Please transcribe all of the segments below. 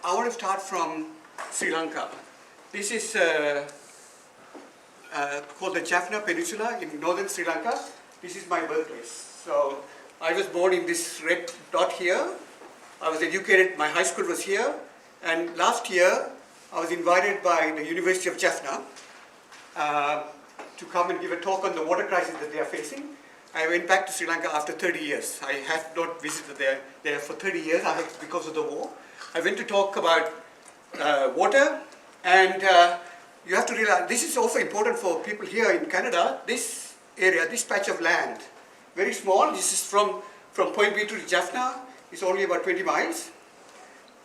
I want to start from Sri Lanka. This is called the Jaffna Peninsula in northern Sri Lanka. This is my birthplace. So I was born in this red dot here. I was educated, my high school was here. And last year, I was invited by the University of Jaffna to come and give a talk on the water crisis that they are facing. I went back to Sri Lanka after 30 years. I have not visited there for 30 years because of the war. I went to talk about water, and you have to realize this is also important for people here in Canada. This area, this patch of land, very small. This is from Point B to Jaffna. It's only about 20 miles.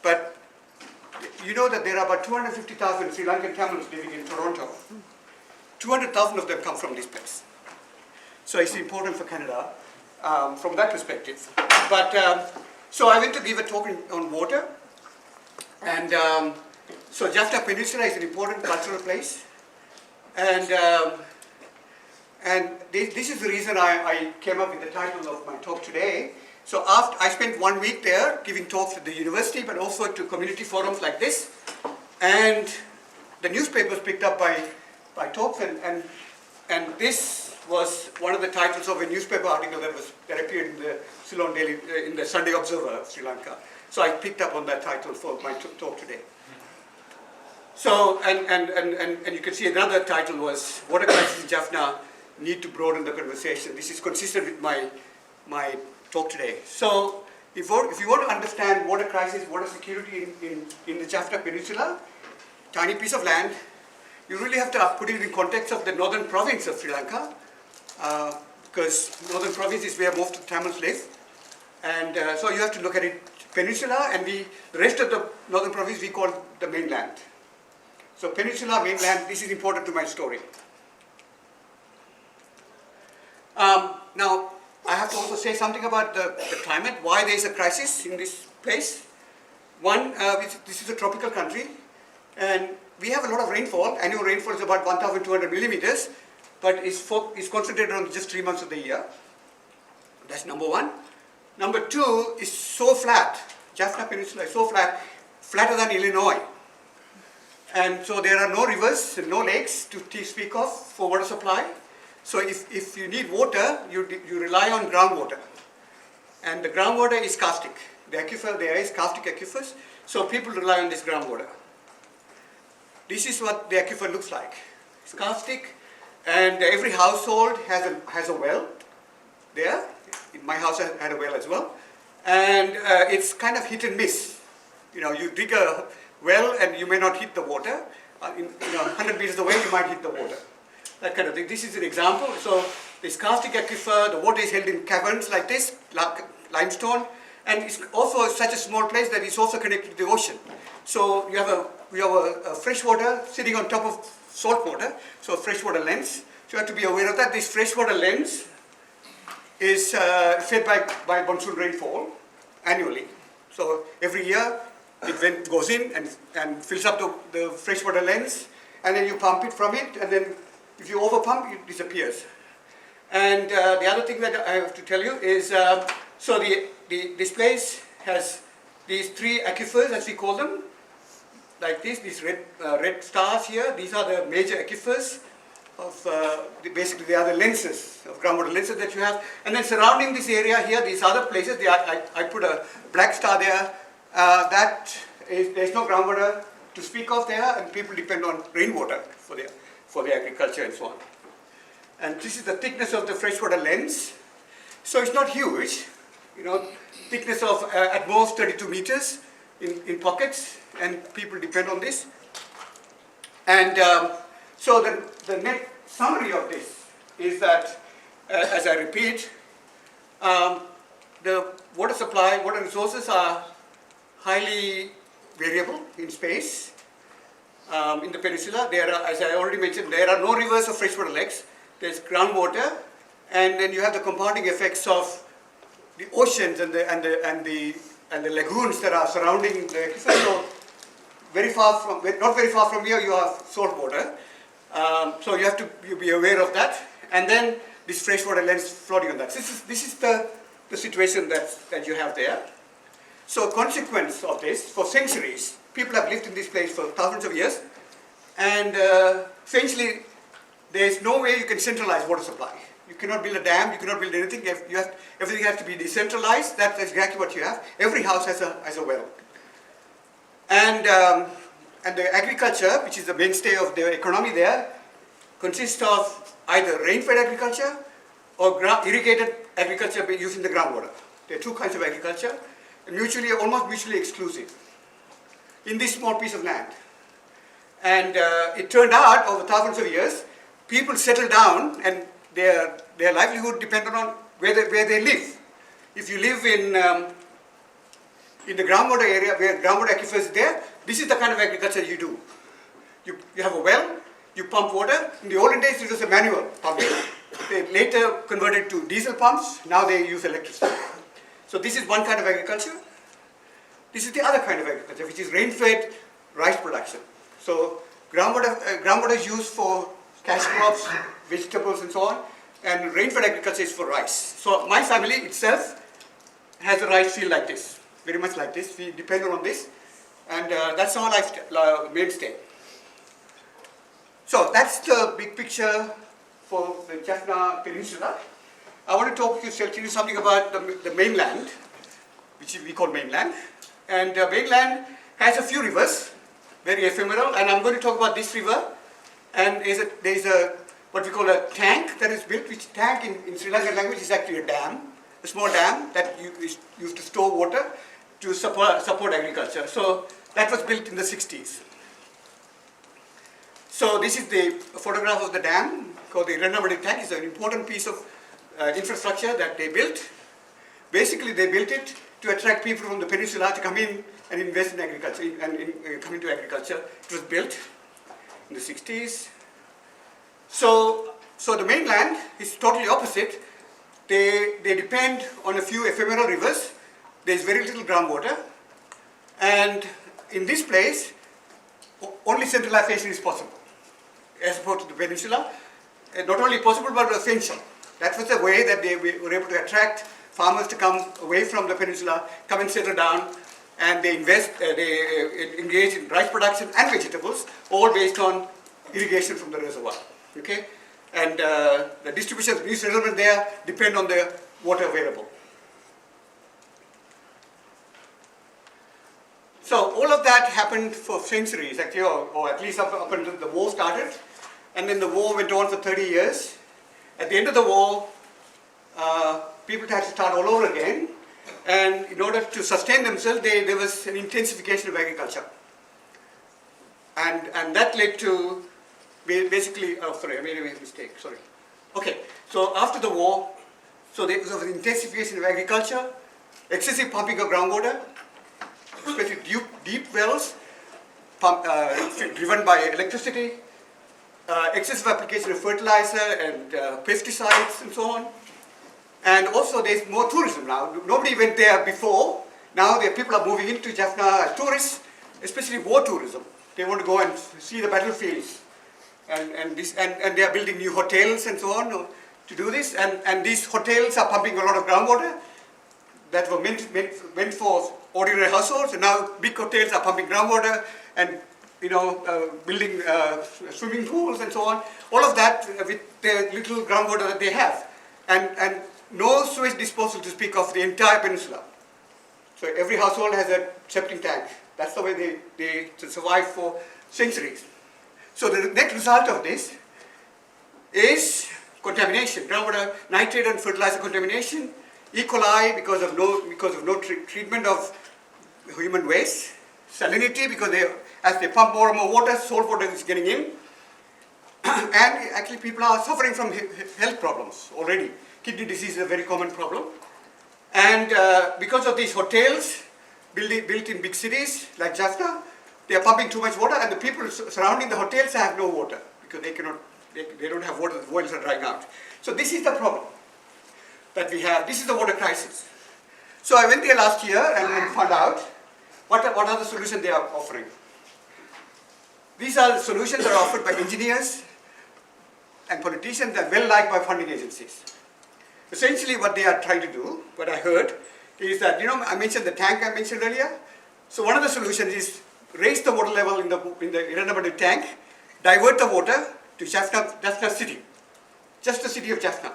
But you know that there are about 250,000 Sri Lankan Tamils living in Toronto. 200,000 of them come from this place. So it's important for Canada from that perspective. But so I went to give a talk on water. And so Jaffna Peninsula is an important cultural place. And this is the reason I came up with the title of my talk today. So after I spent 1 week there giving talks at the university, but also to community forums like this. And the newspapers picked up by talks, and this was one of the titles of a newspaper article that appeared in the Ceylon Daily, in the Sunday Observer of Sri Lanka. So I picked up on that title for my talk today. So, and you can see another title was Water Crisis in Jaffna, Need to Broaden the Conversation. This is consistent with my talk today. So, if you want to understand water crisis, water security in the Jaffna Peninsula, tiny piece of land, you really have to put it in context of the northern province of Sri Lanka, because northern province is where most of the Tamils live. And so you have to look at it peninsula, and the rest of the northern province we call the mainland. So peninsula, mainland, this is important to my story. Now, I have to also say something about the climate, why there is a crisis in this place. One, this is a tropical country, and we have a lot of rainfall. Annual rainfall is about 1,200 millimeters, but it's concentrated on just 3 months of the year. That's number one. Number two is so flat. Jaffna Peninsula is so flat, flatter than Illinois. And so there are no rivers and no lakes to speak of for water supply. So if you need water, you rely on groundwater. And the groundwater is karstic. The aquifer there is karstic aquifers, so people rely on this groundwater. This is what the aquifer looks like. It's karstic, and every household has a well there. My house had a well as well. And it's kind of hit and miss. You know, you dig a well and you may not hit the water. 100 meters away you might hit the water. That kind of thing. This is an example. So this karstic aquifer, the water is held in caverns like this, limestone, and it's also such a small place that it's also connected to the ocean. So we have a freshwater sitting on top of salt water, so a freshwater lens. So you have to be aware of that. This freshwater lens is fed by monsoon rainfall annually. So every year it goes in and fills up the freshwater lens, and then you pump it from it, and then if you overpump, it disappears. And the other thing that I have to tell you is, so this place has these three aquifers, as we call them, like this, these red stars here. These are the major aquifers of, basically they are the lenses, of groundwater lenses that you have. And then surrounding this area here, these other places, I put a black star there. There's no groundwater to speak of there, and people depend on rainwater for their agriculture and so on. And this is the thickness of the freshwater lens. So it's not huge, you know, thickness of at most 32 meters in pockets, and people depend on this. And so the net summary of this is that, as I repeat, the water supply, water resources are highly variable in space. In the peninsula, there are, as I already mentioned, there are no rivers or freshwater lakes. There's groundwater, and then you have the compounding effects of the oceans and the lagoons that are surrounding the aquifer. So not very far from here, you have salt water. So you have to be aware of that, and then this freshwater lens floating on that. This is the situation that you have there. So consequence of this, for centuries, people have lived in this place for thousands of years, and essentially there is no way you can centralize water supply. You cannot build a dam, you cannot build anything. Everything has to be decentralized. That's exactly what you have. Every house has a well. And the agriculture, which is the mainstay of the economy there, consists of either rain-fed agriculture or irrigated agriculture using the groundwater. There are two kinds of agriculture, almost mutually exclusive, in this small piece of land. And it turned out, over thousands of years, people settled down, and their livelihood depended on where they live. If you live in the groundwater area, where groundwater aquifer is there, this is the kind of agriculture you do. You have a well, you pump water. In the olden days, it was a manual pumping. They later converted to diesel pumps. Now they use electricity. So this is one kind of agriculture. This is the other kind of agriculture, which is rain-fed rice production. So groundwater is used for cash crops, vegetables, and so on. And rain-fed agriculture is for rice. So my family itself has a rice field like this, very much like this. We depend on this, and that's our life mainstay. So that's the big picture for the Jaffna Peninsula. I want to tell you something about the mainland, which we call mainland. And mainland has a few rivers, very ephemeral, and I'm going to talk about this river. And there's a what we call a tank that is built, which tank in Sri Lankan language is actually a dam, a small dam that is used to store water to support agriculture. So that was built in the 60s. So this is the photograph of the dam called the Rainfed tank. It's an important piece of infrastructure that they built. Basically, they built it to attract people from the peninsula to come in and invest in agriculture and come into agriculture. It was built in the 60s. So the mainland is totally opposite. They depend on a few ephemeral rivers. There's very little groundwater. And in this place, only centralization is possible, as opposed to the peninsula. Not only possible, but essential. That was the way that they were able to attract farmers to come away from the peninsula, come and settle down, and they engage in rice production and vegetables, all based on irrigation from the reservoir. Okay? And the distribution of new settlement there depend on the water available. So all of that happened for centuries, actually, or at least up until the war started. And then the war went on for 30 years. At the end of the war, people had to start all over again. And in order to sustain themselves, there was an intensification of agriculture. And that led to basically, oh sorry, I made a mistake, sorry. Okay, so after the war, so there was an intensification of agriculture, excessive pumping of groundwater, especially deep wells, driven by electricity, excessive application of fertilizer and pesticides and so on. And also there's more tourism now. Nobody went there before. Now people are moving into Jaffna as tourists, especially war tourism. They want to go and see the battlefields. And they are building new hotels and so on to do this. And these hotels are pumping a lot of groundwater that were meant for ordinary households. And now big hotels are pumping groundwater and building swimming pools and so on. All of that with the little groundwater that they have. And no sewage disposal to speak of the entire peninsula. So every household has a septic tank. That's the way they survive for centuries. So the net result of this is contamination, groundwater, nitrate and fertilizer contamination, E. coli because of no treatment of human waste, salinity because as they pump more and more water, salt water is getting in, and actually people are suffering from health problems already. Kidney disease is a very common problem, and because of these hotels built in big cities like Jaffna, they are pumping too much water, and the people surrounding the hotels have no water because they don't have water. The wells are drying out. So this is the problem that we have. This is the water crisis. So I went there last year and found out what are the solutions they are offering. These are the solutions that are offered by engineers and politicians that are well liked by funding agencies. Essentially what they are trying to do, what I heard, is that, I mentioned the tank I mentioned earlier. So one of the solutions is raise the water level in the Iranabadi tank, divert the water to Jaffna city, just the city of Jaffna.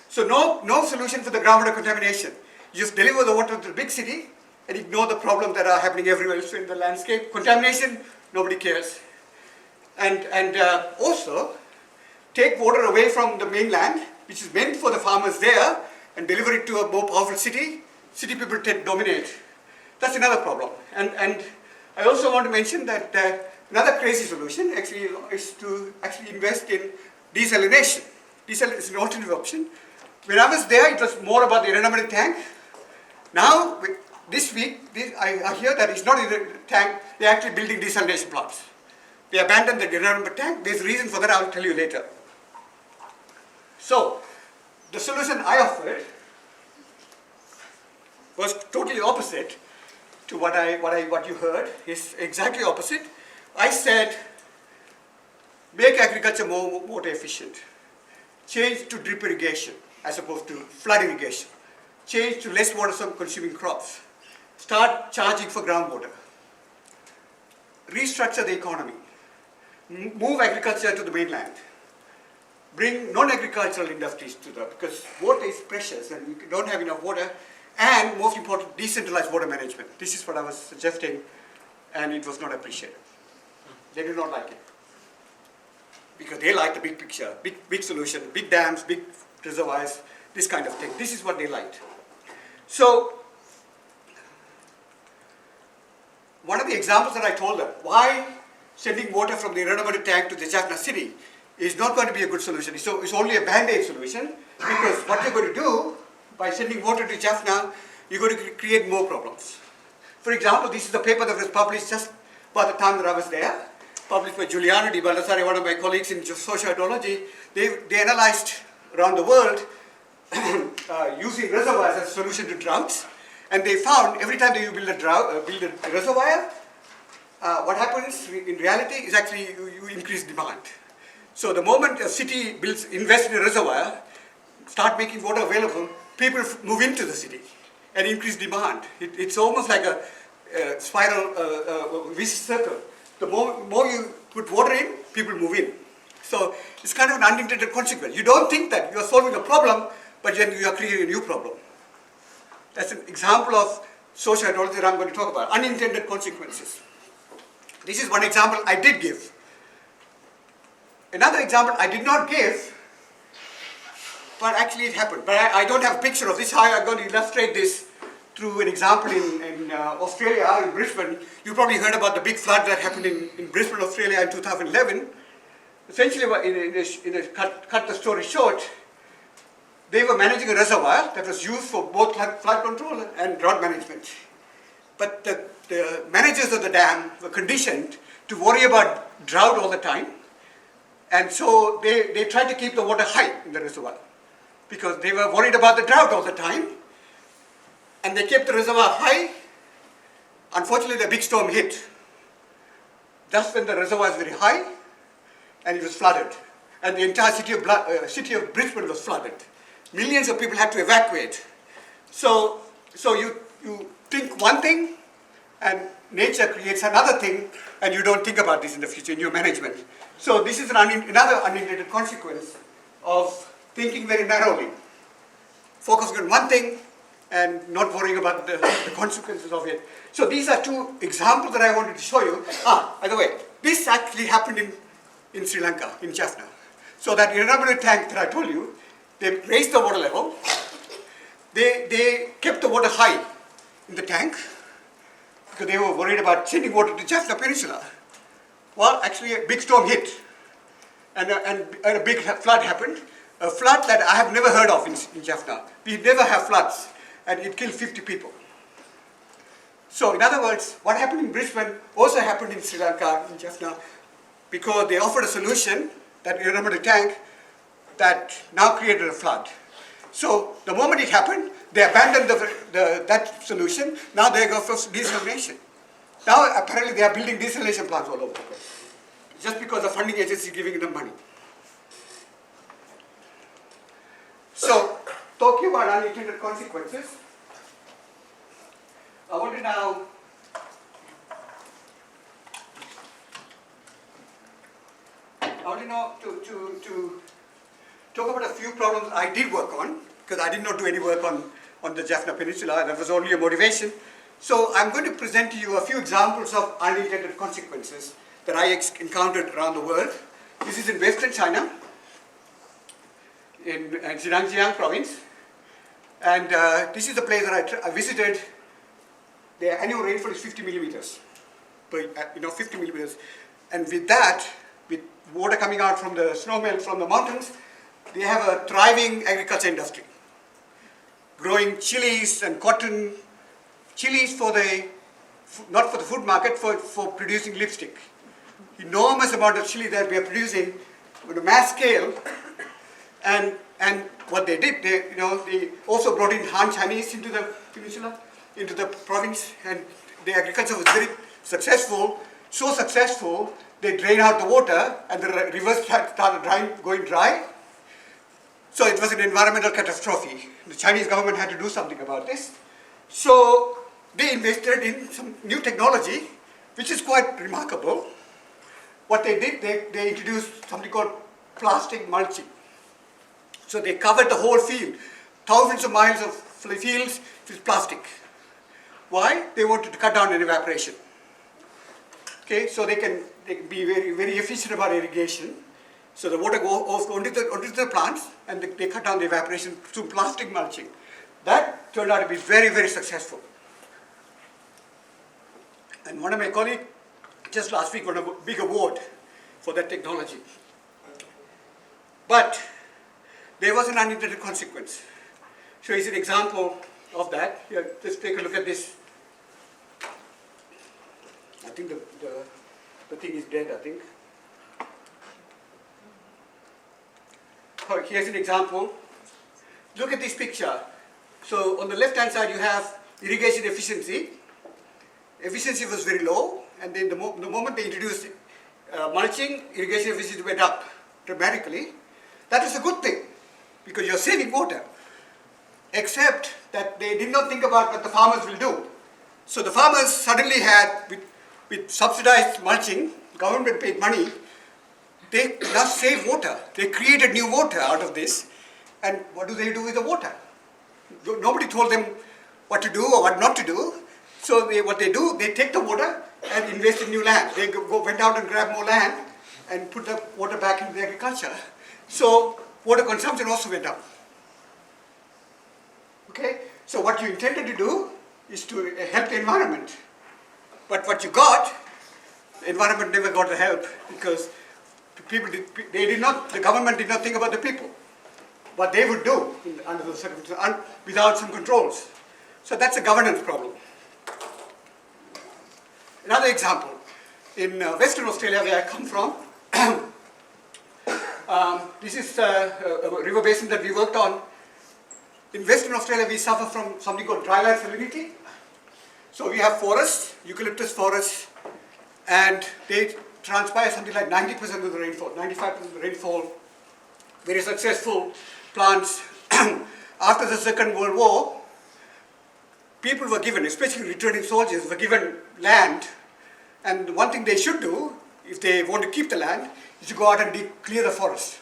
So no solution for the groundwater contamination. You just deliver the water to the big city and ignore the problems that are happening everywhere else in the landscape. Contamination, nobody cares. And also take water away from the mainland, which is meant for the farmers there, and deliver it to a more powerful city. City people dominate. That's another problem. And I also want to mention that another crazy solution actually is to actually invest in desalination. Desalination is an alternative option. When I was there, it was more about the Iranabadi tank. Now, this week, I hear that it's not in the tank, they're actually building desalination plants. They abandoned the Iranabadi tank. There's a reason for that, I'll tell you later. So, the solution I offered was totally opposite to what you heard. It's exactly opposite. I said, make agriculture more water efficient. Change to drip irrigation as opposed to flood irrigation. Change to less water consuming crops. Start charging for groundwater. Restructure the economy. Move agriculture to the mainland. Bring non-agricultural industries to because water is precious and we don't have enough water. And most important, decentralized water management. This is what I was suggesting, and it was not appreciated. They did not like it. Because they like the big picture, big solution, big dams, big reservoirs, this kind of thing. This is what they liked. So, one of the examples that I told them, why sending water from the Iranabadi tank to the Jaffna city is not going to be a good solution. So it's only a band-aid solution, because what you're going to do by sending water to Jaffna, you're going to create more problems. For example, this is a paper that was published just by the time that I was there, published by Giuliano Di Baldassare, one of my colleagues in sociology. They analyzed around the world using reservoirs as a solution to droughts, and they found every time that you build a reservoir, what happens in reality is actually you increase demand. So the moment a city invests in a reservoir, start making water available, people move into the city and increase demand. It's almost like a spiral, vicious circle. The more you put water in, people move in. So it's kind of an unintended consequence. You don't think that you are solving a problem, but then you are creating a new problem. That's an example of sociology that I'm going to talk about, unintended consequences. This is one example I did give. Another example I did not give, but actually it happened. But I don't have a picture of this. How I'm going to illustrate this through an example in Australia, in Brisbane. You probably heard about the big flood that happened in Brisbane, Australia in 2011. Essentially, cut the story short, they were managing a reservoir that was used for both flood control and drought management. But the managers of the dam were conditioned to worry about drought all the time. And so they tried to keep the water high in the reservoir because they were worried about the drought all the time. And they kept the reservoir high. Unfortunately, the big storm hit. Just when the reservoir was very high, and it was flooded. And the entire city of Brisbane was flooded. Millions of people had to evacuate. So you think one thing, and nature creates another thing, and you don't think about this in the future in your management. So this is another unintended consequence of thinking very narrowly. Focusing on one thing and not worrying about the consequences of it. So these are two examples that I wanted to show you. By the way, this actually happened in Sri Lanka, in Jaffna. So that Iranabadi tank that I told you, they raised the water level. They kept the water high in the tank because they were worried about sending water to Jaffna Peninsula. Well, actually a big storm hit and a big flood happened. A flood that I have never heard of in Jaffna. We never have floods, and it killed 50 people. So in other words, what happened in Brisbane also happened in Sri Lanka, in Jaffna, because they offered a solution, that Iranabadi tank, that now created a flood. So the moment it happened, they abandoned that solution. Now they go for desalination. Now apparently they are building desalination plants all over the place, just because the funding agency is giving them money. So, talking about unintended consequences, I want to now want to know to talk about a few problems I did work on, because I did not do any work on the Jaffna Peninsula. That was only a motivation. So I'm going to present to you a few examples of unintended consequences that I encountered around the world. This is in Western China, in Xinjiang province. And this is the place that I visited. Their annual rainfall is 50 millimeters, 50 millimeters. And with that, with water coming out from the snowmelt from the mountains, they have a thriving agriculture industry. Growing chilies and cotton, chilies for not for the food market, for producing lipstick. Enormous amount of chili that we are producing on a mass scale. And what they did, they also brought in Han Chinese into the peninsula, into the province, and the agriculture was very successful. So successful, they drained out the water, and the rivers started going dry. So it was an environmental catastrophe. The Chinese government had to do something about this. So they invested in some new technology, which is quite remarkable. What they did, they introduced something called plastic mulching. So they covered the whole field, thousands of miles of fields with plastic. Why? They wanted to cut down on evaporation. Okay, so they can be very, very efficient about irrigation. So the water goes onto the plants, and they cut down the evaporation through plastic mulching. That turned out to be very, very successful. And one of my colleagues just last week won a big award for that technology. But there was an unintended consequence. So here's an example of that. Here, just take a look at this. I think the thing is dead, I think. Oh, here's an example. Look at this picture. So on the left-hand side, you have irrigation efficiency. Efficiency was very low, and then the moment they introduced mulching, irrigation efficiency went up dramatically. That is a good thing, because you're saving water. Except that they did not think about what the farmers will do. So the farmers suddenly had, with subsidized mulching, government paid money, they just save water. They created new water out of this. And what do they do with the water? Nobody told them what to do or what not to do. So what they do, they take the water and invest in new land. They went out and grabbed more land and put the water back into the agriculture. So water consumption also went up. Okay? So what you intended to do is to help the environment. But what you got, the environment never got the help, because the government did not think about the people, what they would do under the circumstances, without some controls. So that's a governance problem. Another example, in Western Australia, where I come from, this is a river basin that we worked on. In Western Australia, we suffer from something called dryland salinity. So we have forests, eucalyptus forests, and they transpire something like 90% of the rainfall, 95% of the rainfall. Very successful plants. After the Second World War, people were given, especially returning soldiers, were given land. And one thing they should do, if they want to keep the land, is to go out and clear the forest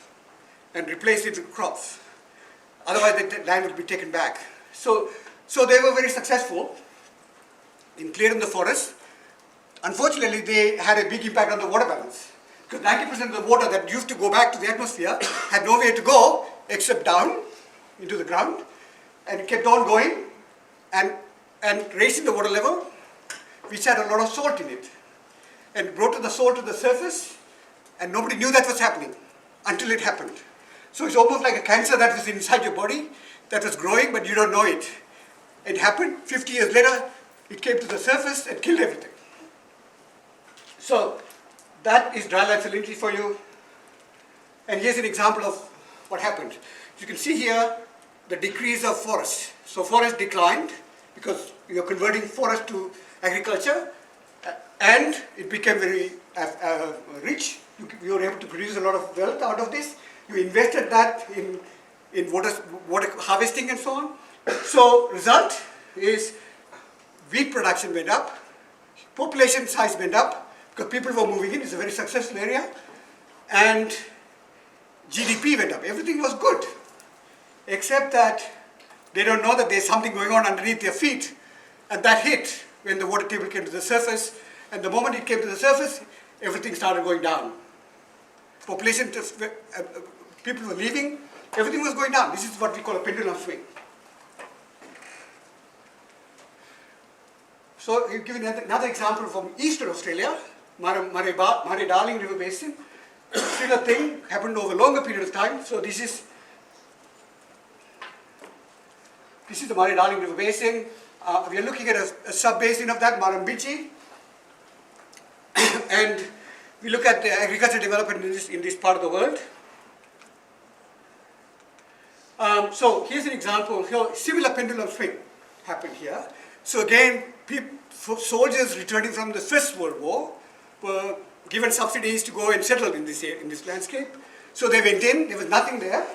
and replace it with crops. Otherwise, the land will be taken back. So they were very successful in clearing the forest. Unfortunately, they had a big impact on the water balance, because 90% of the water that used to go back to the atmosphere had nowhere to go except down into the ground, and it kept on going and raising the water level, which had a lot of salt in it, and brought the salt to the surface, and nobody knew that was happening until it happened. So it's almost like a cancer that was inside your body, that was growing, but you don't know it. It happened. 50 years later, it came to the surface and killed everything. So that is dryland salinity for you. And here's an example of what happened. You can see here the decrease of forest. So forest declined because you're converting forest to agriculture, and it became very rich. You were able to produce a lot of wealth out of this. You invested that in water harvesting and so on. So result is wheat production went up, population size went up, because people were moving in. It's a very successful area. and GDP went up. Everything was good, except that they don't know that there's something going on underneath their feet, and that hit when the water table came to the surface, and the moment it came to the surface, everything started going down. Population, people were leaving, everything was going down. This is what we call a pendulum swing. So you give another example from eastern Australia, Murray-Darling River Basin. Similar thing happened over a longer period of time. So this is the Murray-Darling River Basin. We are looking at a sub-basin of that, Murrumbidgee. And we look at the agricultural development in this part of the world. So here's an example. Here, similar pendulum swing happened here. So again, soldiers returning from the First World War were given subsidies to go and settle in this landscape. So they went in. There was nothing there.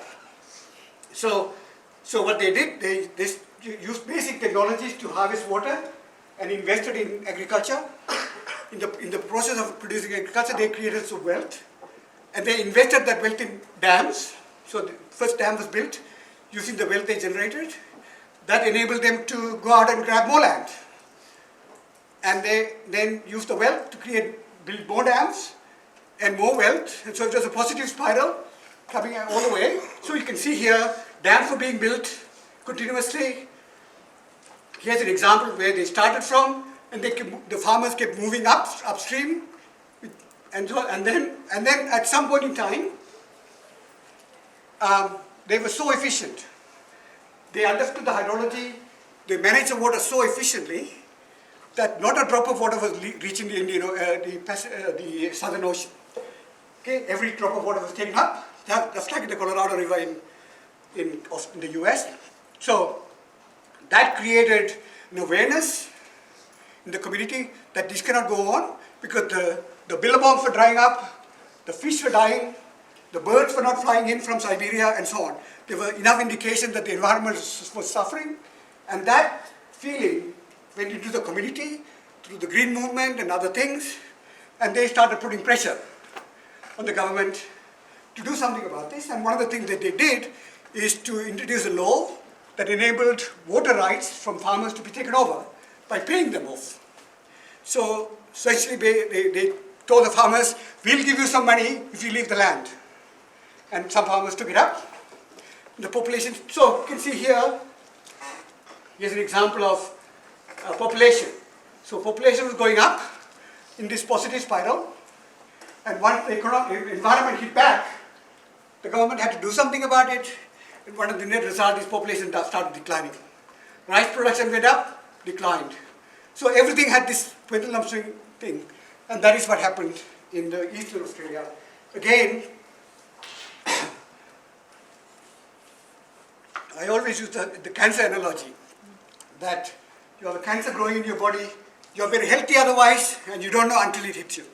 So what they did, they used basic technologies to harvest water and invested in agriculture. In the process of producing agriculture, they created some wealth, and they invested that wealth in dams. So the first dam was built using the wealth they generated. That enabled them to go out and grab more land. And they then used the wealth to build more dams and more wealth. And so it was a positive spiral coming all the way. So you can see here, dams were being built continuously. Here's an example where they started from, and the farmers kept moving upstream. And then at some point in time, they were so efficient. They understood the hydrology, they managed the water so efficiently that not a drop of water was reaching the Southern Ocean. Okay, every drop of water was taken up, just like the Colorado River in the US. So that created an awareness in the community that this cannot go on because the billabongs were drying up, the fish were dying, the birds were not flying in from Siberia, and so on. There were enough indications that the environment was suffering, and that feeling went into the community through the green movement and other things, and they started putting pressure on the government to do something about this. And one of the things that they did is to introduce a law that enabled water rights from farmers to be taken over by paying them off. So essentially they told the farmers, we'll give you some money if you leave the land. And some farmers took it up. The population, so you can see here, here's an example of population. So population was going up in this positive spiral, and once the environment hit back, the government had to do something about it, and one of the net result is population started declining. Rice production went up, declined. So everything had this pendulum swing thing, and that is what happened in the eastern Australia. Again, I always use the cancer analogy, that you have a cancer growing in your body, you're very healthy otherwise, and you don't know until it hits you.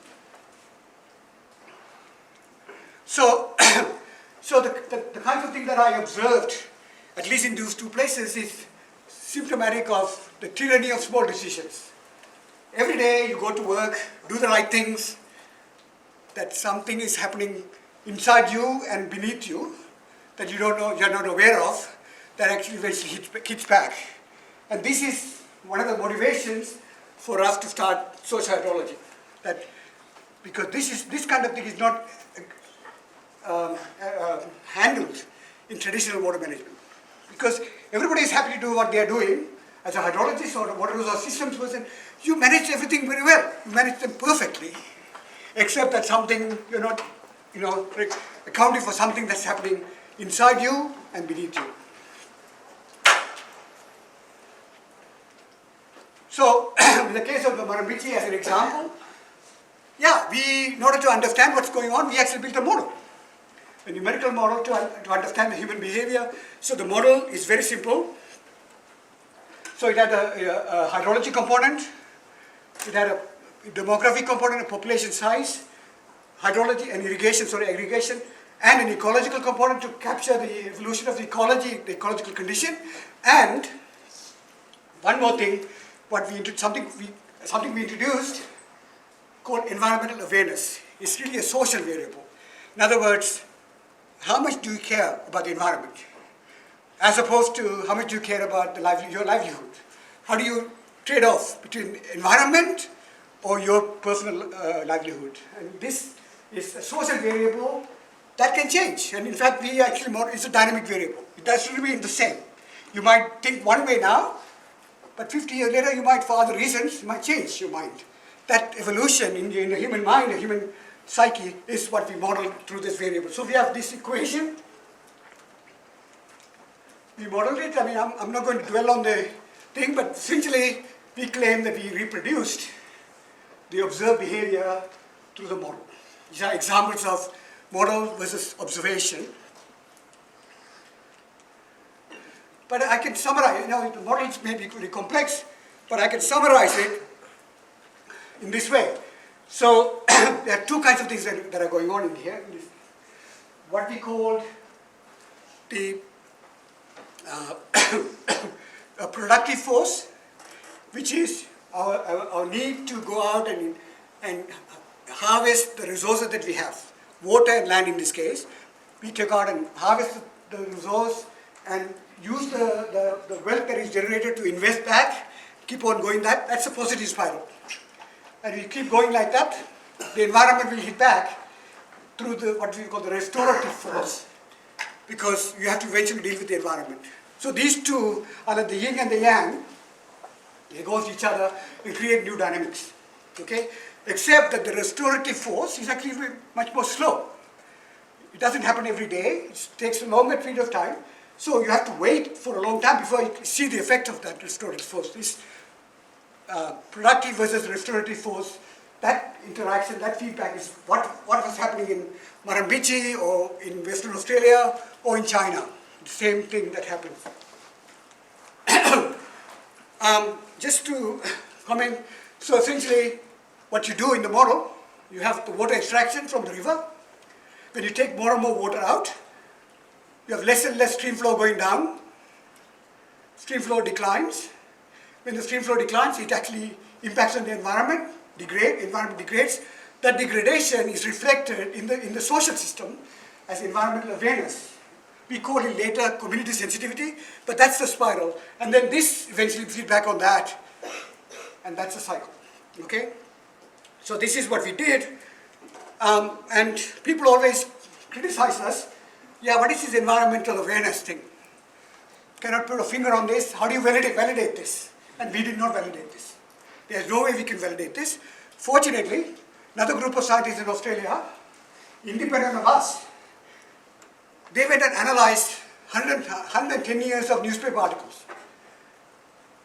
So, the kinds of things that I observed, at least in those two places, is symptomatic of the tyranny of small decisions. Every day you go to work, do the right things, that something is happening inside you and beneath you that you don't know, you're not aware of, that actually eventually hits back. And this is one of the motivations for us to start social hydrology. That because this kind of thing is not handled in traditional water management. Because everybody is happy to do what they are doing. As a hydrologist or a water resource systems person, you manage everything very well. You manage them perfectly. Except that something you're not, accounting for something that's happening inside you and beneath you. So, in the case of the Murrumbidgee as an example, in order to understand what's going on, we actually built a model. A numerical model to understand the human behavior. So the model is very simple. So it had a hydrology component, it had a demographic component, a population size, hydrology and irrigation, and an ecological component to capture the evolution of the ecology, the ecological condition, and one more thing, something we introduced called environmental awareness. It's really a social variable. In other words, how much do you care about the environment? As opposed to how much do you care about your livelihood? How do you trade off between environment or your personal livelihood? And this is a social variable that can change. And in fact, it's a dynamic variable. It doesn't remain the same. You might think one way now, but 50 years later, you might, for other reasons, you might change your mind. That evolution in the human mind, the human psyche, is what we model through this variable. So we have this equation. We modeled it. I mean, I'm not going to dwell on the thing, but essentially, we claim that we reproduced the observed behavior through the model. These are examples of model versus observation. But I can summarize, the models may be really complex, but I can summarize it in this way. So there are two kinds of things that are going on in here. What we call the a productive force, which is our need to go out and harvest the resources that we have, water and land in this case. We take out and harvest the resource and use the wealth that is generated to invest back, keep on going that's a positive spiral. And we keep going like that, the environment will hit back through what we call the restorative force, because you have to eventually deal with the environment. So these two are like the yin and the yang. They go with each other and create new dynamics. Okay? Except that the restorative force is actually much more slow. It doesn't happen every day. It takes a longer period of time. So you have to wait for a long time before you see the effect of that restorative force. This productive versus restorative force, that interaction, that feedback is what was happening in Murrumbidgee or in Western Australia or in China. The same thing that happens. Just to comment, so essentially what you do in the model, you have the water extraction from the river. When you take more and more water out, you have less and less stream flow going down. Stream flow declines. When the stream flow declines, it actually impacts on the environment, environment degrades. That degradation is reflected in the social system as environmental awareness. We call it later community sensitivity, but that's the spiral. And then this eventually feeds back on that, and that's a cycle. Okay? So this is what we did. And people always criticize us. Yeah, what is this environmental awareness thing? Cannot put a finger on this. How do you validate this? And we did not validate this. There's no way we can validate this. Fortunately, another group of scientists in Australia, independent of us, they went and analyzed 110 years of newspaper articles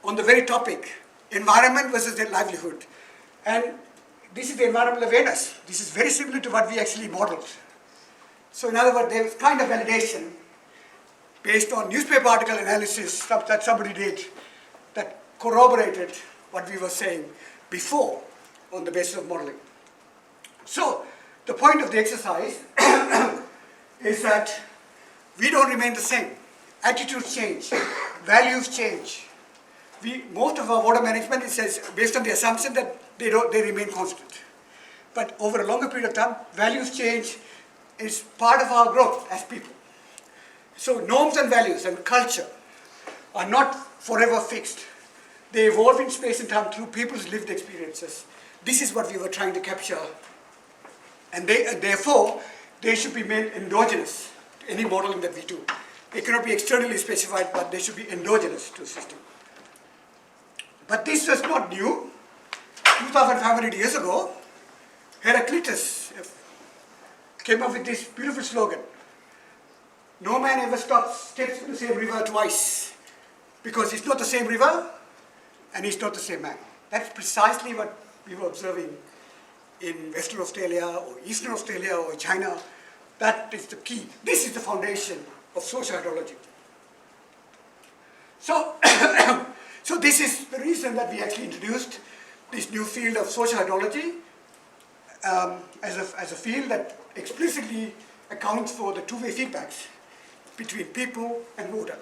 on the very topic, environment versus their livelihood. And this is the environmental awareness. This is very similar to what we actually modeled. So in other words, there was kind of validation based on newspaper article analysis that somebody did that corroborated what we were saying before on the basis of modeling. So the point of the exercise is that we don't remain the same. Attitudes change, values change. Most of our water management is based on the assumption that they remain constant. But over a longer period of time, values change. Is part of our growth as people. So norms and values and culture are not forever fixed. They evolve in space and time through people's lived experiences. This is what we were trying to capture. And therefore, they should be made endogenous to any modeling that we do. They cannot be externally specified, but they should be endogenous to the system. But this was not new. 2,500 years ago, Heraclitus came up with this beautiful slogan. No man ever steps in the same river twice, because it's not the same river and he's not the same man. That's precisely what we were observing in Western Australia or Eastern Australia or China. That is the key. This is the foundation of social hydrology. So, so this is the reason that we actually introduced this new field of social hydrology as a field that explicitly accounts for the two-way feedbacks between people and water.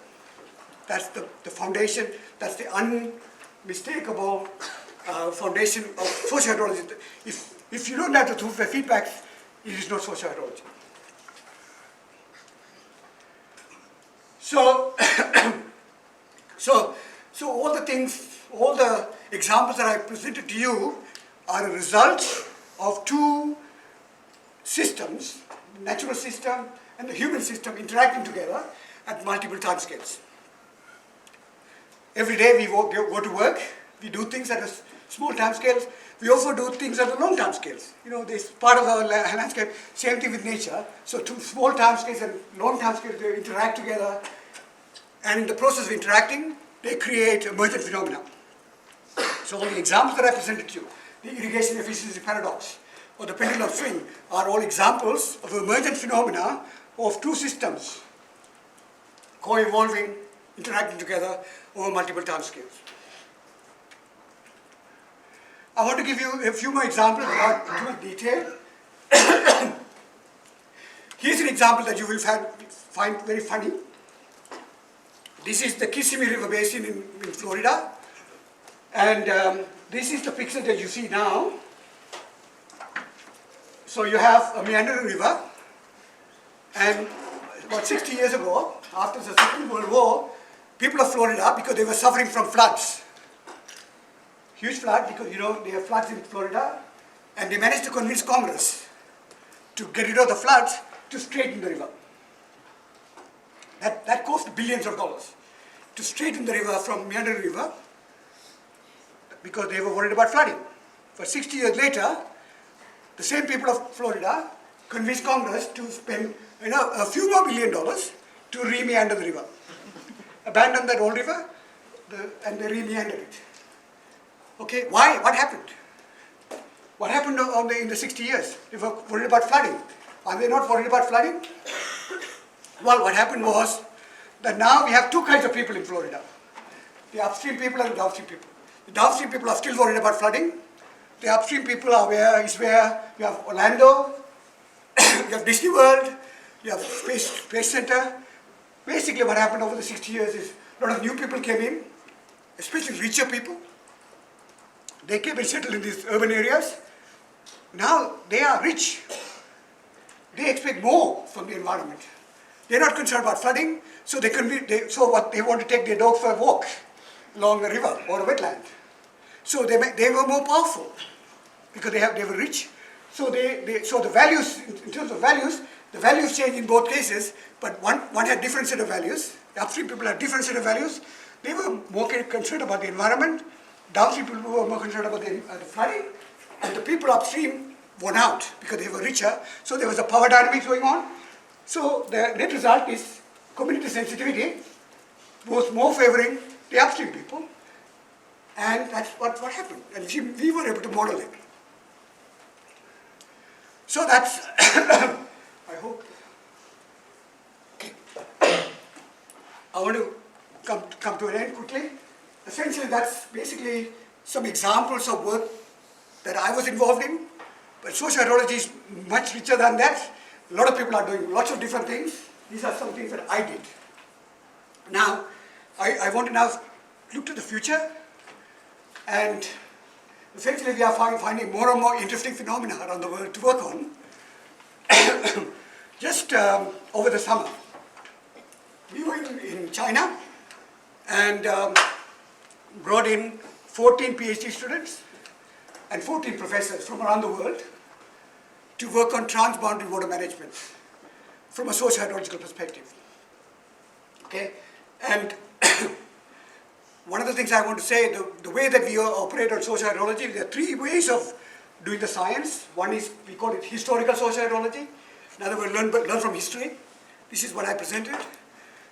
That's the foundation, that's the unmistakable foundation of social hydrology. If you don't have the two-way feedbacks, it is not social hydrology. So, so all the things, all the examples that I presented to you are a result of two systems, the natural system and the human system interacting together at multiple time scales. Every day we go to work, we do things at a small time scales. We also do things at a long time scales. You know, this part of the landscape, same thing with nature. So two small time scales and long time scales, they interact together. And in the process of interacting, they create emergent phenomena. So all the examples that I presented to you, the irrigation efficiency paradox or the pendulum swing, are all examples of emergent phenomena of two systems co-evolving, interacting together over multiple time scales. I want to give you a few more examples without too much detail. Here's an example that you will find very funny. This is the Kissimmee River basin in Florida. And this is the picture that you see now. So you have a meandering river. And about 60 years ago, after the Second World War, people of Florida, because they were suffering from floods, huge flood, because you know they have floods in Florida, and they managed to convince Congress to get rid of the floods to straighten the river. That cost billions of dollars to straighten the river from meandering river, because they were worried about flooding. For 60 years later, the same people of Florida convinced Congress to spend a few more $1 billion to re-meander the river. Abandon that old river, and they re-meandered it. Okay, why? What happened? What happened in the 60 years? They were worried about flooding. Are they not worried about flooding? Well, what happened was that now we have two kinds of people in Florida. The upstream people and the downstream people. The downstream people are still worried about flooding. The upstream people are where you have Orlando, you have Disney World, you have Space Center. Basically what happened over the 60 years is a lot of new people came in, especially richer people. They came and settled in these urban areas. Now they are rich. They expect more from the environment. They're not concerned about flooding, so they want to take their dog for a walk along a river or a wetland. So they were more powerful because they were rich. So the values, in terms of values, the values change in both cases, but one had different set of values. The upstream people had different set of values. They were more concerned about the environment. Downstream people were more concerned about the flooding. And the people upstream won out because they were richer. So there was a power dynamic going on. So the net result is community sensitivity was more favoring the upstream people. And that's what happened. And we were able to model it. So that's, I hope. Okay. I want to come to an end quickly. Essentially, that's basically some examples of work that I was involved in. But sociology is much richer than that. A lot of people are doing lots of different things. These are some things that I did. Now, I want to now look to the future. And essentially, we are finding more and more interesting phenomena around the world to work on. Just over the summer, we were in China and brought in 14 PhD students and 14 professors from around the world to work on transboundary water management from a socio-hydrological perspective. Okay, and one of the things I want to say, the way that we operate on socio-hydrology, there are three ways of doing the science. One is, we call it historical socio-hydrology. Another way, learn from history. This is what I presented.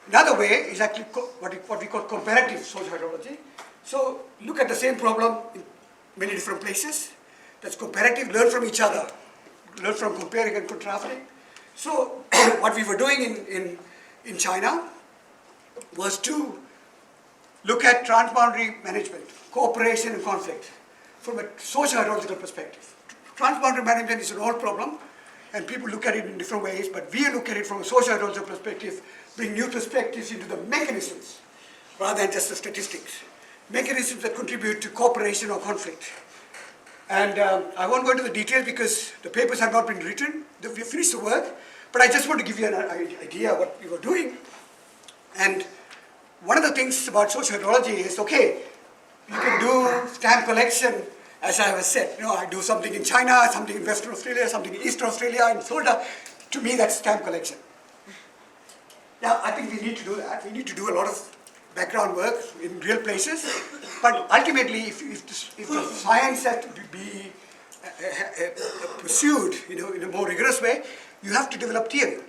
Another way is actually what we call comparative socio-hydrology. So look at the same problem in many different places. That's comparative, learn from each other. Learn from comparing and contrasting. So what we were doing in China was to look at transboundary management, cooperation and conflict from a socio-hydrological perspective. Transboundary management is an old problem and people look at it in different ways, but we look at it from a socio-hydrological perspective, bring new perspectives into the mechanisms rather than just the statistics. Mechanisms that contribute to cooperation or conflict. And I won't go into the details because the papers have not been written. We finished the work, but I just want to give you an idea of what we were doing. And one of the things about social hydrology is, okay, you can do stamp collection, as I was said. You know, I do something in China, something in Western Australia, something in Eastern Australia, in Florida. To me, that's stamp collection. Yeah, I think we need to do that. We need to do a lot of background work in real places. But ultimately, if the science has to be pursued, you know, in a more rigorous way, you have to develop theory.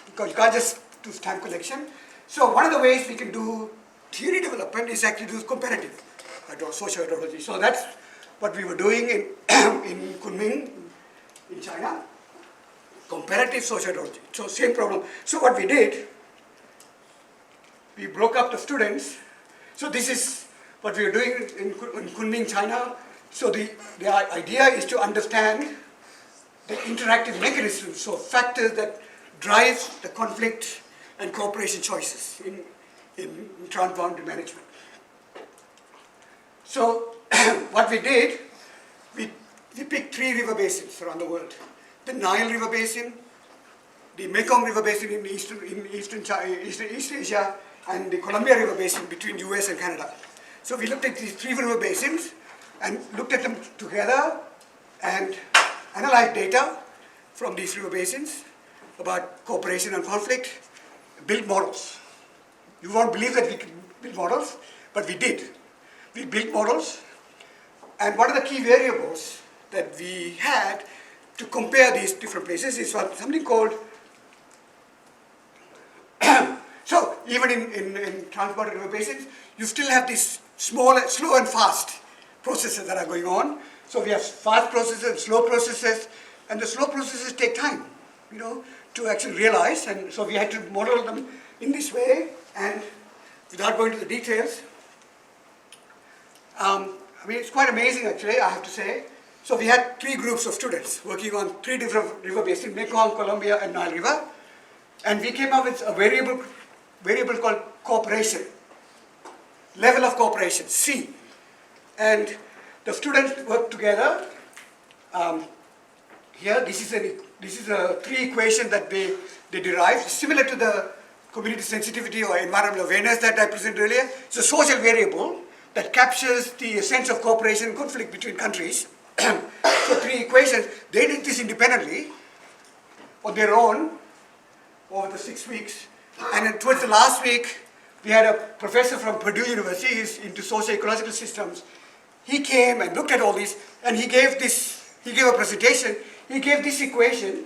Because you can't just do stamp collection. So one of the ways we can do theory development is actually do comparative social hydrology. So that's what we were doing in in Kunming, in China. Comparative social hydrology. So same problem. So what we did, we broke up the students. So this is what we are doing in Kunming, China. So the idea is to understand the interactive mechanisms, so factors that drive the conflict and cooperation choices in transboundary management. So what we did, we picked 3 river basins around the world. The Nile River Basin, the Mekong River Basin in East Asia, and the Columbia River Basin between US and Canada. So we looked at these 3 river basins and looked at them together and analyzed data from these river basins about cooperation and conflict, built models. You won't believe that we can build models, but we did. We built models, and one of the key variables that we had to compare these different places is something called, so even in transboundary river basins, you still have these slow and fast processes that are going on. So we have fast processes, slow processes, and the slow processes take time, you know, to actually realize, and so we had to model them in this way, and without going to the details, I mean, it's quite amazing actually, I have to say. So we had 3 groups of students working on 3 different river basins, Mekong, Columbia, and Nile River, and we came up with a variable called cooperation, level of cooperation, C. And the students worked together. Here, this is a 3 equation that they derived, similar to the community sensitivity or environmental awareness that I presented earlier. It's a social variable that captures the sense of cooperation and conflict between countries. So 3 equations. They did this independently on their own over the 6 weeks. And then towards the last week, we had a professor from Purdue University, he's into socio-ecological systems. He came and looked at all this, and he gave a presentation. He gave this equation,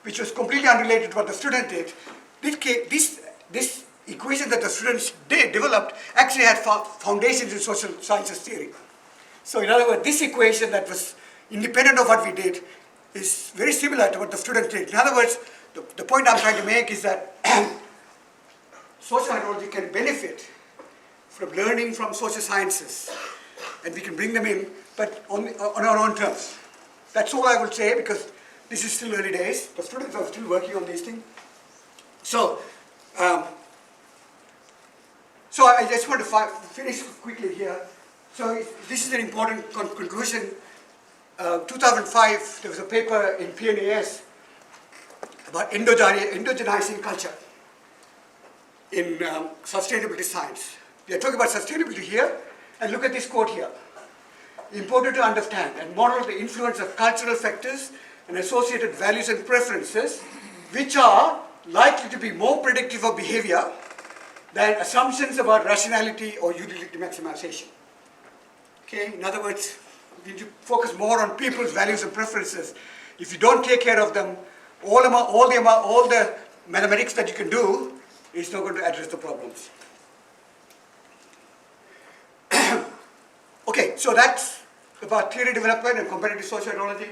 which was completely unrelated to what the student did. This equation that the students developed actually had foundations in social sciences theory. So in other words, this equation that was independent of what we did is very similar to what the student did. In other words, the point I'm trying to make is that social hydrology can benefit from learning from social sciences, and we can bring them in, but on our own terms. That's all I would say, because this is still early days. The students are still working on these things. So, so I just want to finish quickly here. So this is an important conclusion. 2005, there was a paper in PNAS about endogenizing culture in sustainability science. We are talking about sustainability here, and look at this quote here. Important to understand and model the influence of cultural factors and associated values and preferences, which are likely to be more predictive of behavior than assumptions about rationality or utility maximization. Okay, in other words, we need to focus more on people's values and preferences. If you don't take care of them, all the mathematics that you can do is not going to address the problems. Okay, so that's about theory development and comparative social hydrology.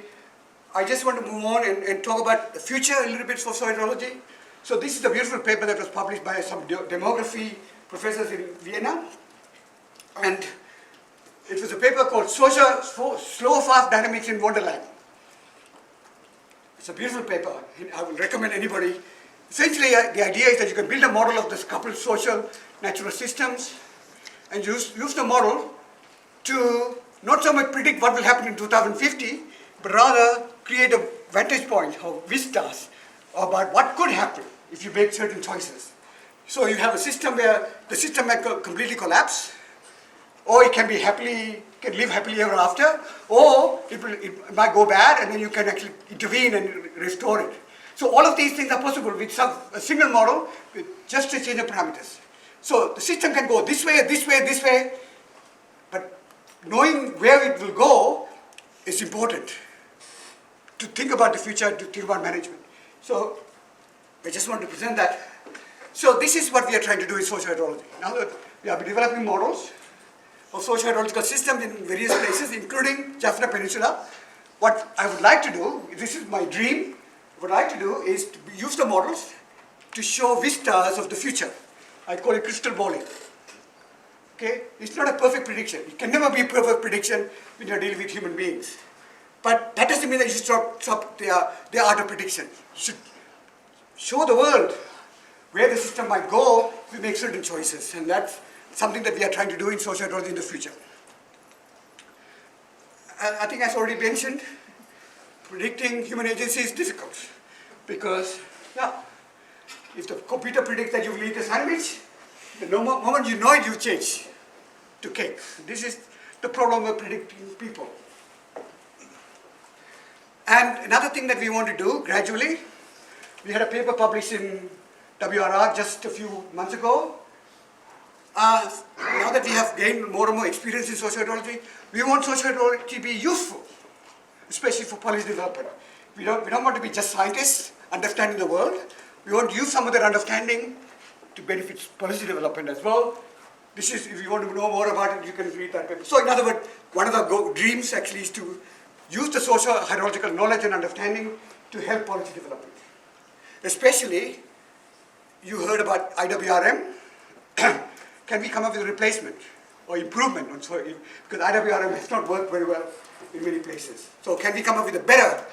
I just want to move on and talk about the future a little bit for social hydrology. So this is a beautiful paper that was published by some demography professors in Vienna. And it was a paper called Slow Fast Dynamics in Wonderland. It's a beautiful paper. I would recommend anybody. Essentially, the idea is that you can build a model of this coupled social natural systems and use the model to not so much predict what will happen in 2050, but rather create a vantage point or vistas about what could happen if you make certain choices. So you have a system where the system might completely collapse, or it can live happily ever after, or it might go bad and then you can actually intervene and restore it. So all of these things are possible with a single model with just a change of parameters. So the system can go this way, this way, this way, but knowing where it will go is important to think about the future, to think about management. So I just want to present that. So this is what we are trying to do in social hydrology. Now that we have been developing models of social hydrological systems in various places, including Jaffna Peninsula. What I would like to do, this is my dream, what I like to do is to use the models to show vistas of the future. I call it crystal balling. Okay? It's not a perfect prediction. It can never be a perfect prediction when you're dealing with human beings. But that doesn't mean that you should stop the art of prediction. You should show the world where the system might go if we make certain choices. And that's something that we are trying to do in social hydrology in the future. I think as already mentioned, predicting human agency is difficult because, if the computer predicts that you will eat a sandwich, the moment you know it, you change to cake. This is the problem of predicting people. And another thing that we want to do gradually, we had a paper published in WRR just a few months ago. Now that we have gained more and more experience in social hydrology, we want social hydrology to be useful, especially for policy development. We don't want to be just scientists understanding the world. We want to use some of that understanding to benefit policy development as well. This is, if you want to know more about it, you can read that paper. So in other words, one of the dreams actually is to use the social hydrological knowledge and understanding to help policy development. Especially, you heard about IWRM. Can we come up with a replacement or improvement on soil? Because IWRM has not worked very well in many places. So can we come up with a better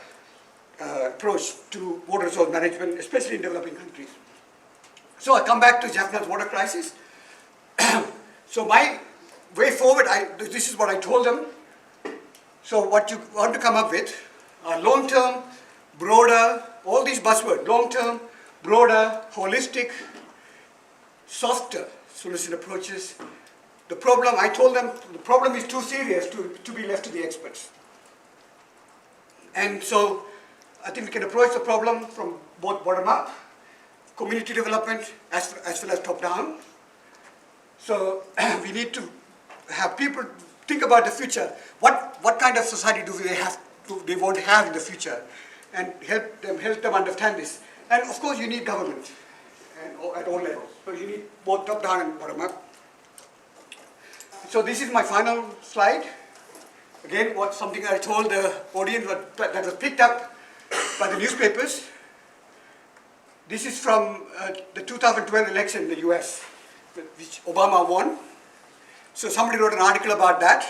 approach to water resource management, especially in developing countries? So I come back to Jaffna's water crisis. So my way forward, this is what I told them. So what you want to come up with are long-term, broader, all these buzzwords, long-term, broader, holistic, softer solution approaches. The problem, I told them, the problem is too serious to be left to the experts. And so I think we can approach the problem from both bottom-up, community development, as well as top-down. So we need to have people think about the future. What kind of society do they want to have in the future, and help them understand this. And of course, you need government at all levels. So you need both top-down and bottom-up. So this is my final slide. Again, something I told the audience that was picked up by the newspapers. This is from the 2012 election in the US, which Obama won. So somebody wrote an article about that,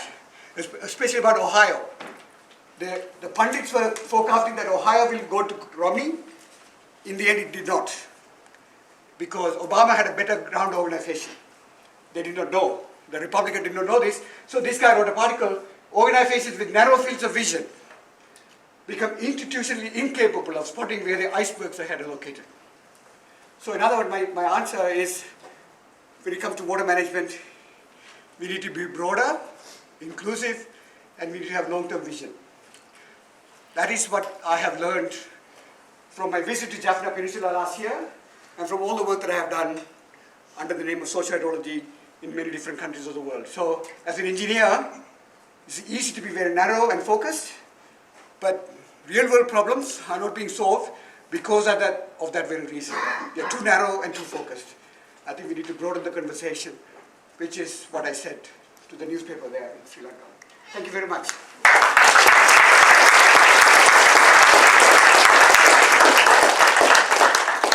especially about Ohio. The pundits were forecasting that Ohio will go to Romney. In the end, it did not, because Obama had a better ground organization. They did not know. The Republican did not know this. So this guy wrote an article, organizations with narrow fields of vision become institutionally incapable of spotting where the icebergs ahead are located. So in other words, my answer is, when it comes to water management, we need to be broader, inclusive, and we need to have long-term vision. That is what I have learned from my visit to Jaffna Peninsula last year, and from all the work that I have done under the name of social hydrology in many different countries of the world. So as an engineer, it's easy to be very narrow and focused, but real-world problems are not being solved because of that very reason. They're too narrow and too focused. I think we need to broaden the conversation, which is what I said to the newspaper there in Sri Lanka. Thank you very much.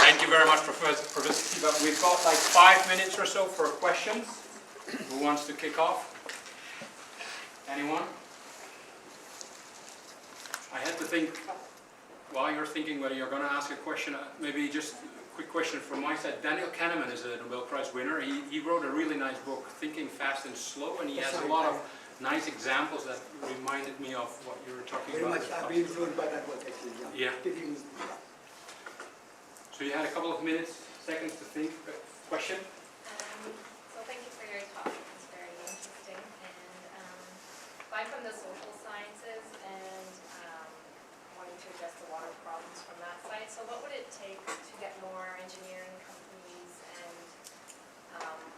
Thank you very much, Professor Siva. We've got like 5 minutes or so for questions. Who wants to kick off? Anyone? I had to think, while you're thinking whether you're going to ask a question, maybe just a quick question from my side. Daniel Kahneman is a Nobel Prize winner. He wrote a really nice book, Thinking Fast and Slow, and he has a lot of nice examples that reminded me of what you were talking about. Very much. I've been influenced by that work, actually. Yeah. So you had a couple of seconds to think. Question? So thank you for your talk, it's very interesting. And I'm from the social sciences and wanting to address the water problems from that side. So what would it take to get more engineering companies and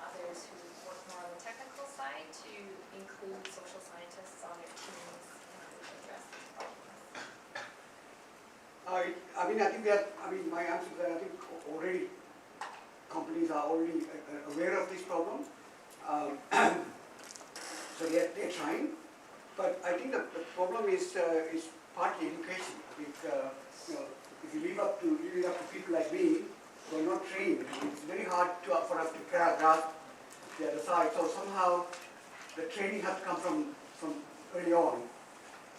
others who work more on the technical side to include social scientists on their teams to address these problems? My answer is that I think already companies are already aware of this problem. So they're trying. But I think the problem is partly education. I think if you leave it up to people like me who are not trained, it's very hard for us to grasp the other side. So somehow the training has to come from early on.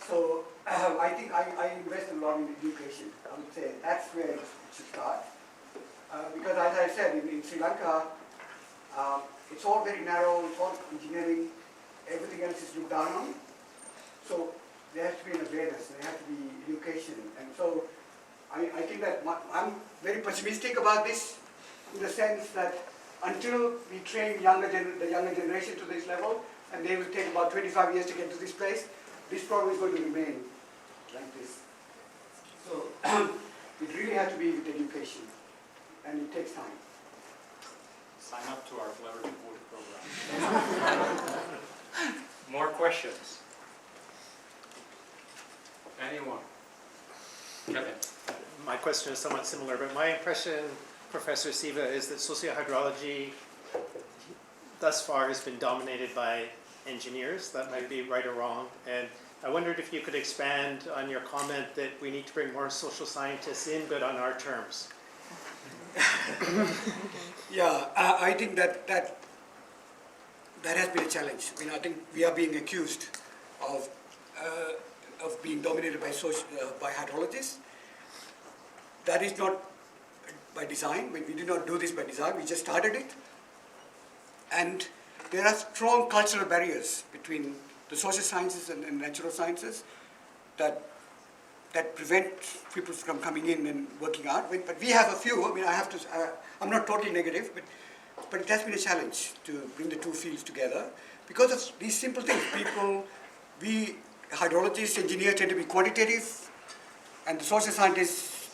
So I think I invest a lot in education. I would say that's where it should start. Because as I said, in Sri Lanka, it's all very narrow, it's all engineering, everything else is looked down on. So there has to be an awareness, there has to be education. And so I think that I'm very pessimistic about this in the sense that until we train the younger generation to this level, and they will take about 25 years to get to this place, this problem is going to remain like this. So it really has to be with education, and it takes time. Sign up to our collaborative water program. More questions? Anyone? Kevin? My question is somewhat similar, but my impression, Professor Siva, is that sociohydrology thus far has been dominated by engineers. That might be right or wrong. And I wondered if you could expand on your comment that we need to bring more social scientists in, but on our terms. Yeah, I think that has been a challenge. I think we are being accused of being dominated by hydrologists. That is not by design. We did not do this by design. We just started it. And there are strong cultural barriers between the social sciences and natural sciences that prevent people from coming in and working out. But we have a few. I'm not totally negative, but it has been a challenge to bring the two fields together because of these simple things. We hydrologists, engineers tend to be quantitative, and the social scientists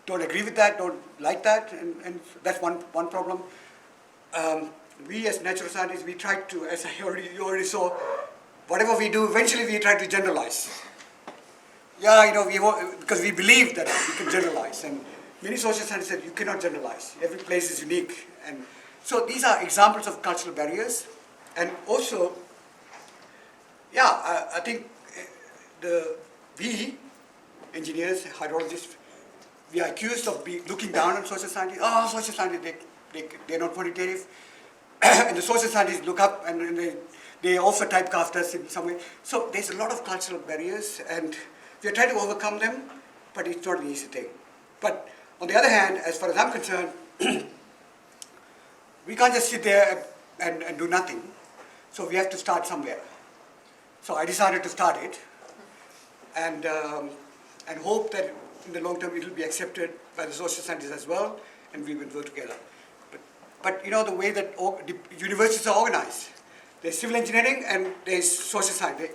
don't agree with that, don't like that, and that's one problem. We as natural scientists, we try to, as you already saw, whatever we do, eventually we try to generalize. Yeah, because we believe that we can generalize, and many social scientists said you cannot generalize. Every place is unique, and so these are examples of cultural barriers, and also, I think we engineers, hydrologists, we are accused of looking down on social scientists. Oh, social scientists, they're not quantitative. And the social scientists look up and they also typecast us in some way. So there's a lot of cultural barriers, and we are trying to overcome them, but it's not an easy thing. But on the other hand, as far as I'm concerned, we can't just sit there and do nothing. So we have to start somewhere. So I decided to start it, and hope that in the long term it will be accepted by the social scientists as well, and we will work together. But the way that the universities are organized, there's civil engineering and there's social science.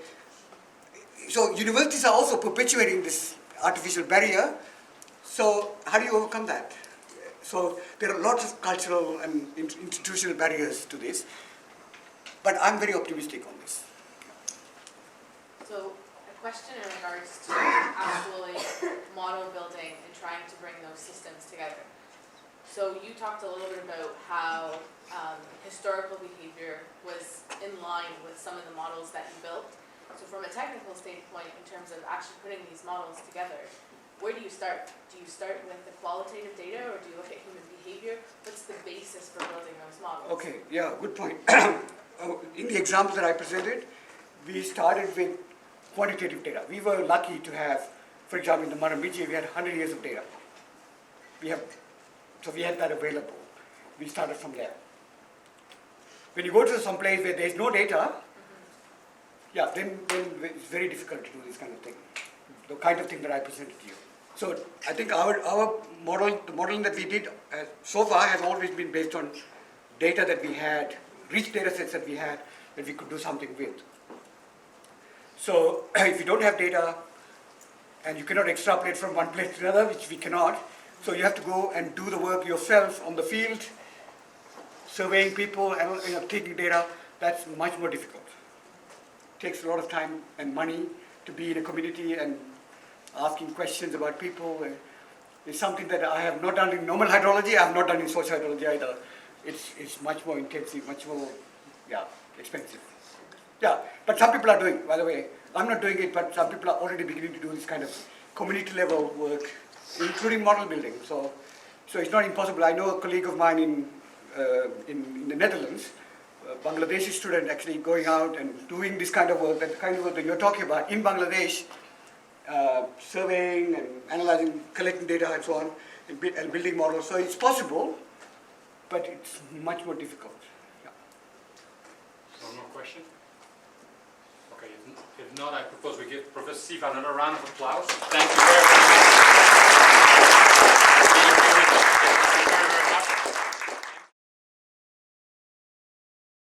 So universities are also perpetuating this artificial barrier. So how do you overcome that? So there are lots of cultural and institutional barriers to this, but I'm very optimistic on this. So a question in regards to actually model building and trying to bring those systems together. So you talked a little bit about how historical behavior was in line with some of the models that you built. So from a technical standpoint, in terms of actually putting these models together, where do you start? Do you start with the qualitative data, or do you look at human behavior? What's the basis for building those models? Okay, yeah, good point. In the example that I presented, we started with quantitative data. We were lucky to have, for example, in the Murrumbidgee, we had 100 years of data. So we had that available. We started from there. When you go to some place where there's no data, then it's very difficult to do this kind of thing, the kind of thing that I presented to you. So I think our model, the modeling that we did so far has always been based on data that we had, rich data sets that we had, that we could do something with. So if you don't have data, and you cannot extrapolate from one place to another, which we cannot, so you have to go and do the work yourself on the field, surveying people, and taking data. That's much more difficult. It takes a lot of time and money to be in a community and asking questions about people. It's something that I have not done in normal hydrology. I have not done in social hydrology either. It's much more intensive, much more, expensive. Yeah, but some people are doing, by the way. I'm not doing it, but some people are already beginning to do this kind of community level work, including model building. So it's not impossible. I know a colleague of mine in the Netherlands, a Bangladeshi student, actually going out and doing this kind of work, that kind of work that you're talking about in Bangladesh, surveying and analyzing, collecting data and so on, and building models. So it's possible, but it's much more difficult. Yeah. One more question? Okay, if not, I propose we give Professor Siva another round of applause. Thank you very much.